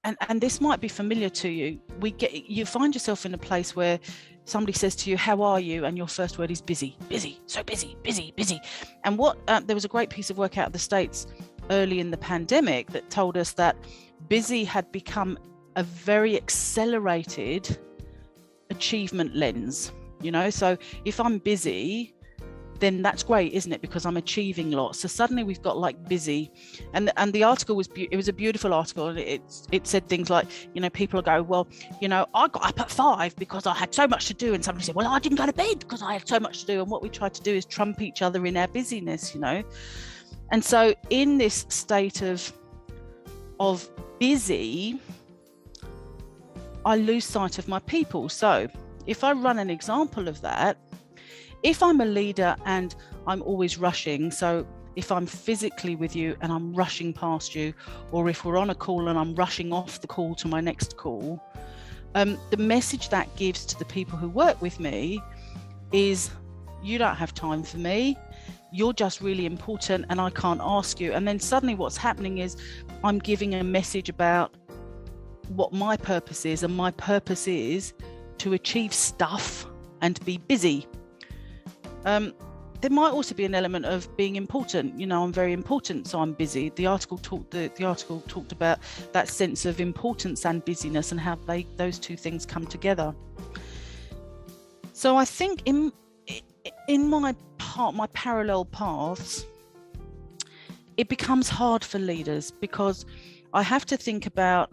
and this might be familiar to you. You find yourself in a place where somebody says to you, how are you? And your first word is busy, so busy. And there was a great piece of work out of the States early in the pandemic that told us that busy had become a very accelerated achievement lens. So if I'm busy, then that's great, isn't it? Because I'm achieving lots. So suddenly we've got like busy, and the article was it was a beautiful article, and it said things like, people go, well, I got up at 5 because I had so much to do, and somebody said, well, I didn't go to bed because I had so much to do. And what we try to do is trump each other in our busyness, And so in this state of busy, I lose sight of my people. So if I run an example of that, if I'm a leader and I'm always rushing, so if I'm physically with you and I'm rushing past you, or if we're on a call and I'm rushing off the call to my next call, the message that gives to the people who work with me is, you don't have time for me, you're just really important and I can't ask you. And then suddenly what's happening is I'm giving a message about what my purpose is, and my purpose is to achieve stuff and be busy. There might also be an element of being important. I'm very important, so I'm busy. The article talked about that sense of importance and busyness and how those two things come together. So I think in my parallel paths, it becomes hard for leaders, because I have to think about,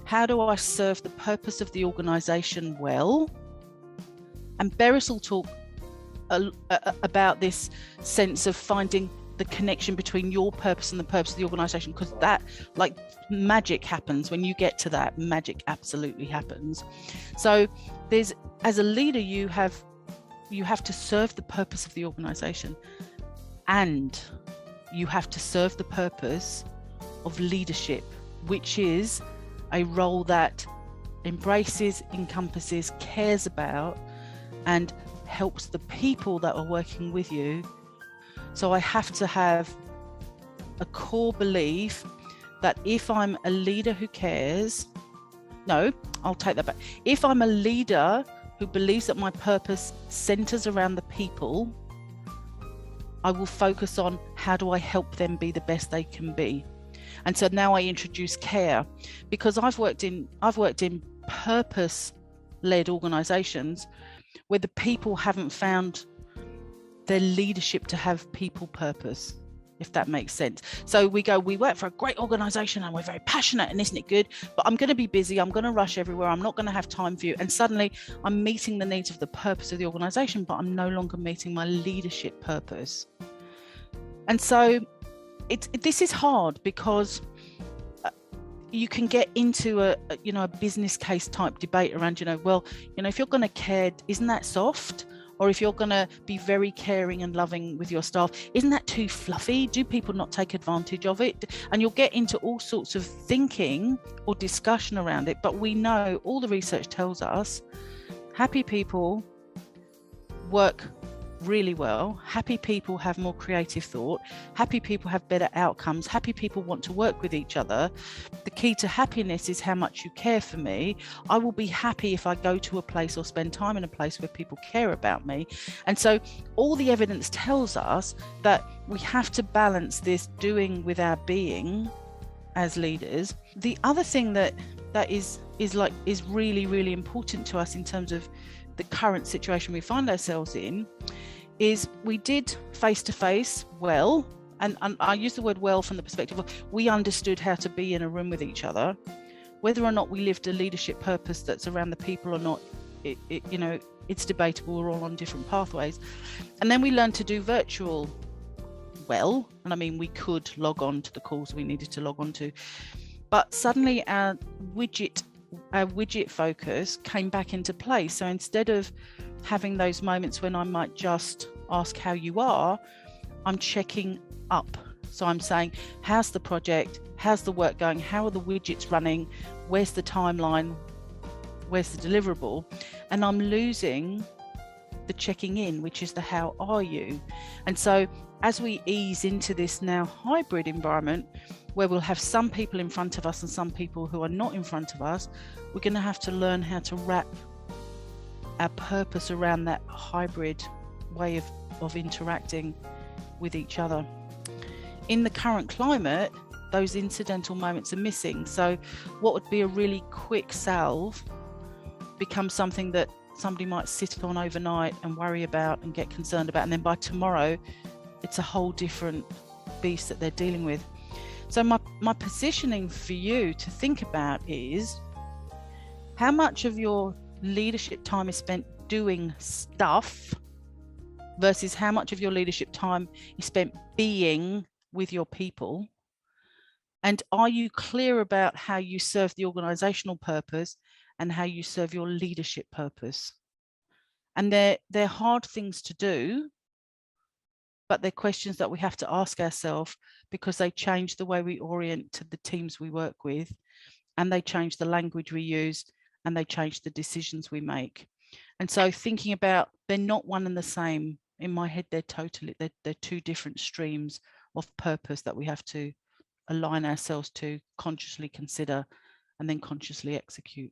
how do I serve the purpose of the organization well? And Berys will talk about this sense of finding the connection between your purpose and the purpose of the organization, because that, like, magic happens when you get to that. Magic absolutely happens. So as a leader, you have to serve the purpose of the organization, and you have to serve the purpose of leadership, which is a role that embraces, encompasses, cares about, and helps the people that are working with you. So I have to have a core belief that if I'm a leader who cares, I'll take that back. If I'm a leader who believes that my purpose centers around the people, I will focus on, how do I help them be the best they can be? And so now I introduce care, because I've worked in purpose-led organizations where the people haven't found their leadership to have people purpose, if that makes sense. So we work for a great organization and we're very passionate, and isn't it good? But I'm going to be busy, I'm going to rush everywhere, I'm not going to have time for you. And suddenly I'm meeting the needs of the purpose of the organization, but I'm no longer meeting my leadership purpose. And so this is hard, because you can get into a business case type debate around, if you're going to care, isn't that soft? Or if you're going to be very caring and loving with your staff, isn't that too fluffy? Do people not take advantage of it? And you'll get into all sorts of thinking or discussion around it. But we know, all the research tells us, happy people work really well. Happy people have more creative thought. Happy people have better outcomes. Happy people want to work with each other. The key to happiness is how much you care for me. I will be happy if I go to a place or spend time in a place where people care about me. And so all the evidence tells us that we have to balance this doing with our being as leaders. The other thing that is really, really important to us in terms of the current situation we find ourselves in, is we did face-to-face well, and I use the word well from the perspective of, we understood how to be in a room with each other. Whether or not we lived a leadership purpose that's around the people or not, it's debatable. We're all on different pathways. And then we learned to do virtual well, and I mean, we could log on to the calls we needed to log on to, but suddenly our widget focus came back into play. So instead of having those moments when I might just ask how you are, I'm checking up. So I'm saying, how's the project? How's the work going? How are the widgets running? Where's the timeline? Where's the deliverable? And I'm losing the checking in, which is the how are you. And so as we ease into this now hybrid environment, where we'll have some people in front of us and some people who are not in front of us, we're going to have to learn how to wrap our purpose around that hybrid way of interacting with each other. In the current climate, those incidental moments are missing. So what would be a really quick salve becomes something that somebody might sit on overnight and worry about and get concerned about, and then by tomorrow it's a whole different beast that they're dealing with. So my positioning for you to think about is, how much of your leadership time is spent doing stuff versus how much of your leadership time is spent being with your people? And are you clear about how you serve the organizational purpose and how you serve your leadership purpose? And they're hard things to do, but they're questions that we have to ask ourselves, because they change the way we orient to the teams we work with, and they change the language we use, and they change the decisions we make. And so thinking about, they're not one and the same. In my head, they're two different streams of purpose that we have to align ourselves to, consciously consider, and then consciously execute.